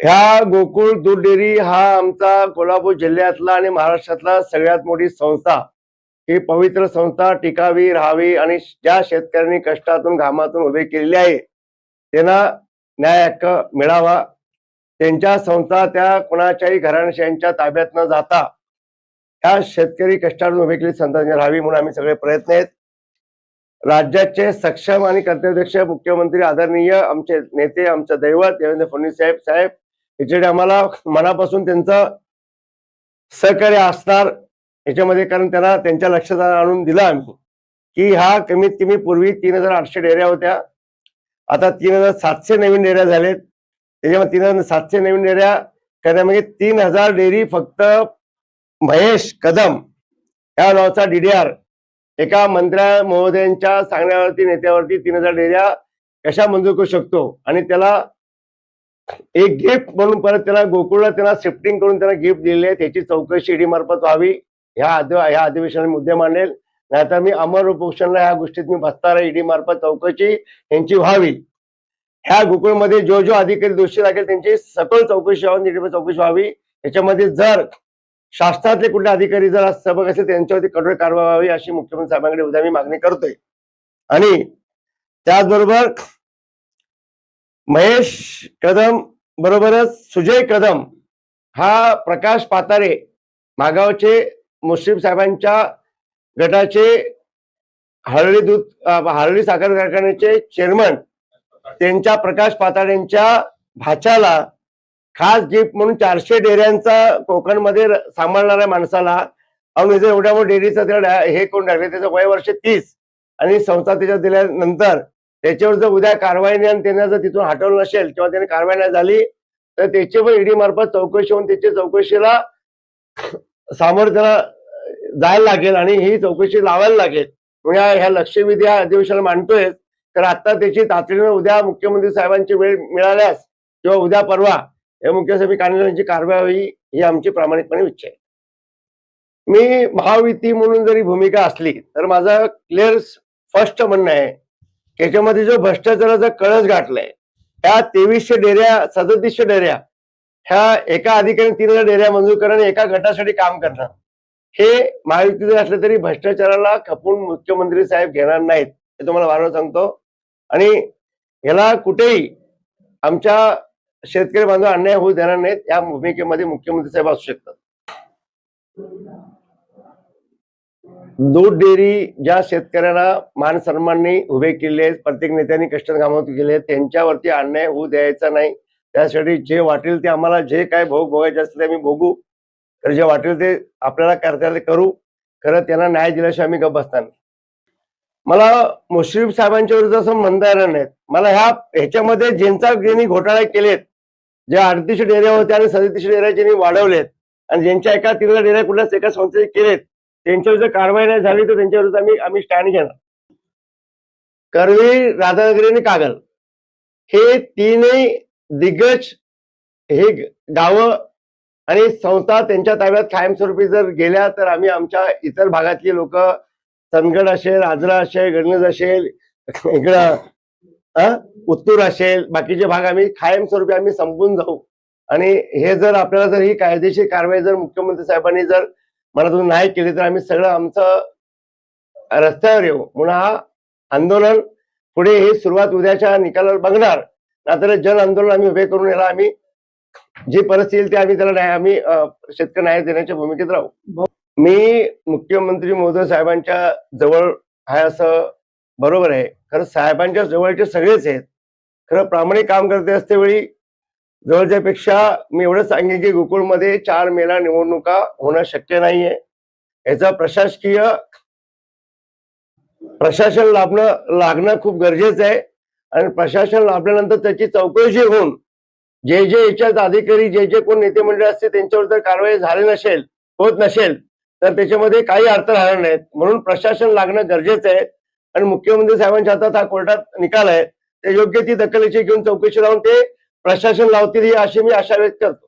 ह्या गोकुळ दूध डेअरी हा आमचा कोल्हापूर जिल्ह्यातला आणि महाराष्ट्रातला सगळ्यात मोठी संस्था, ही पवित्र संस्था टिकावी राहावी आणि ज्या शेतकऱ्यांनी कष्टातून घामातून उभे केलेले आहे त्यांना न्याय हक्क मिळावा, त्यांच्या संस्था त्या कुणाच्याही घराण्याशाहींच्या ताब्यात न जाता ह्या शेतकरी कष्टातून उभे केलेली संस्था राहावी म्हणून आम्ही सगळे प्रयत्न आहेत. राज्याचे सक्षम आणि कर्तव्यदक्ष मुख्यमंत्री आदरणीय आमचे नेते, आमचं दैवत देवेंद्र फडणवीस साहेब याच्याकडे आम्हाला मनापासून त्यांचं सहकार्य असणार याच्यामध्ये, कारण त्यांना त्यांच्या लक्षात आणून दिलं आम्ही की हा कमीत कमी पूर्वी 3800 डेऱ्या होत्या, आता 3700 नवीन डेऱ्या झालेत. त्याच्यामध्ये 3700 नवीन डेऱ्या करण्यामध्ये 3000 डेअरी फक्त महेश कदम या नावाचा DDR एका मंत्र्या महोदयांच्या सांगण्यावरती नेत्यावरती 3000 डेऱ्या कशा मंजूर करू शकतो आणि त्याला एक गिफ्ट म्हणून परत त्याला गोकुळला त्याला शिफ्टिंग करून त्याला गिफ्ट दिलेले आहे. त्याची चौकशी ईडी मार्फत व्हावी ह्या अधिवेशनात मुद्दे मांडेल, नाहीतर मी अमर उपोषणला ह्या गोष्टीत मी बसणार आहे. ईडी मार्फत चौकशी यांची व्हावी. ह्या गोकुळमध्ये जो जो अधिकारी दोषी लागेल त्यांची सखोल चौकशी व्हावी, ईडी चौकशी व्हावी. याच्यामध्ये जर शासनातले कुठले अधिकारी जर सहभागी असेल त्यांच्यावरती कठोर कारवाई व्हावी अशी मुख्यमंत्री साहेबांकडे उद्या मी मागणी करतोय. आणि त्याचबरोबर महेश कदम बरोबरच सुजय कदम हा प्रकाश पातारे मागावचे मुश्रीफ साहेबांच्या गटाचे हरळी साखर कारखान्याचे चेअरमन, त्यांच्या प्रकाश पातारेंच्या भाच्याला खास गिफ्ट म्हणून 400 डेऱ्यांचा कोकणमध्ये सांभाळणाऱ्या माणसाला आणि एवढ्या मोठ्या डेअरीचं त्याला हे करून टाकले. त्याचं वय वर्ष 30 आणि संस्था त्याच्यात दिल्यानंतर त्याच्यावर जर उद्या कारवाई नाही आणि त्यांना जर तिथून हटवलं नसेल किंवा त्यांनी कारवाई नाही झाली तर त्याची पण ईडी मार्फत चौकशी होऊन त्याच्या चौकशीला सामोरं त्याला जायला लागेल आणि ही चौकशी लावायला लागेल. म्हणजे ह्या लक्षवेधी ह्या अधिवेशनाला मांडतोय, तर आता त्याची तातडीने उद्या मुख्यमंत्री साहेबांची वेळ मिळाल्यास किंवा उद्या परवा या मुख्यमंत्री कार्यालयाची कारवाई व्हावी ही आमची प्रामाणिकपणे इच्छा आहे. मी महायुती म्हणून जरी भूमिका असली तर माझं क्लिअर स्पष्ट म्हणणं आहे की याच्यामध्ये जो भ्रष्टाचाराचा कळस गाठलाय, ह्या 2300 डेऱ्या 3700 डेऱ्या ह्या एका अधिकाऱ्याने 3000 डेऱ्या मंजूर करणं आणि एका गटासाठी काम करणं, हे महायुती जर असलं तरी भ्रष्टाचाराला खपून मुख्यमंत्री साहेब घेणार नाहीत हे तुम्हाला वारंवार सांगतो. आणि ह्याला कुठेही आमच्या शेतकरी बांधव अन्याय होऊ देणार नाहीत. या भूमिकेमध्ये मुख्यमंत्री साहेब असू शकतात. दूध डेअरी ज्या शेतकऱ्यांना मान सन्मानने उभे केले आहेत, प्रत्येक नेत्यांनी कष्ट घामावून केले, त्यांच्यावरती अन्याय होऊ द्यायचा नाही. त्यासाठी जे वाटेल ते आम्हाला जे काय भोग भोगायचे असते ते आम्ही भोगू, तर जे वाटेल ते आपल्याला करता करू. खरं त्यांना न्याय दिल्याशिवाय आम्ही गप्प बसणार नाही. मला मुश्रीफ साहेबांच्या विरुद्ध असं म्हणता येणार नाही. मला ह्याच्यामध्ये ज्यांनी घोटाळे केलेत, ज्या 3800 डेऱ्या होत्या आणि 3700 डेऱ्या ज्यांनी वाढवलेत आणि ज्यांच्या एका 3000 डेऱ्या कुठल्याच एका संस्थेने केलेत, त्यांच्यावर जर कारवाई नाही झाली तर त्यांच्या विरुद्ध आम्ही स्टँड घेणार. करवीर, राधानगरी आणि कागल हे तीनही दिग्गज हे गावं आणि संस्था त्यांच्या ताब्यात कायमस्वरूपी जर गेल्या तर आम्ही आमच्या इतर भागातली लोक, चंदगड असेल, आजरा असेल, गणज असेल, इकडं उत्तूर असेल, बाकीचे भाग आम्ही कायमस्वरूपी आम्ही संपून जाऊ. आणि हे जर आपल्याला जर ही कायदेशीर कारवाई जर मुख्यमंत्री साहेबांनी जर मनातून नाही केली तर आम्ही सगळं आमचं रस्त्यावर येऊ. म्हणून हा आंदोलन पुढे ही सुरुवात उद्याच्या निकालावर बघणार, नाहीतर जन आंदोलन आम्ही उभे करून याला आम्ही जी परिस्थिती येईल ते आम्ही त्याला आम्ही शेतकरी न्याय देण्याच्या भूमिकेत राहू. मी मुख्यमंत्री महोदय साहेबांच्या जवळ आहे असं बरोबर आहे. खरं साहेबांच्या जवळचे सगळेच आहेत. खरं प्रामाणिक काम करते असते वेळी जवळच्यापेक्षा मी एवढं सांगेन की गोकुळमध्ये 4 मेला निवडणुका होणं शक्य नाहीये. याचा प्रशासन लागणं खूप गरजेचं आहे आणि प्रशासन लाभल्यानंतर त्याची चौकशी होऊन जे याच्यात अधिकारी जे कोण नेते मंडळी असते त्यांच्यावर जर कारवाई झाली होत नसेल तर त्याच्यामध्ये काही अर्थ राहणार नाहीत. म्हणून प्रशासन लागणं गरजेचं आहे आणि मुख्यमंत्री साहेबांच्या हातात हा कोर्टात निकाल आहे, ते योग्य ती दखलीची घेऊन चौकशी लावून ते प्रशासन लावतील ही अशी मी आशा व्यक्त करतो.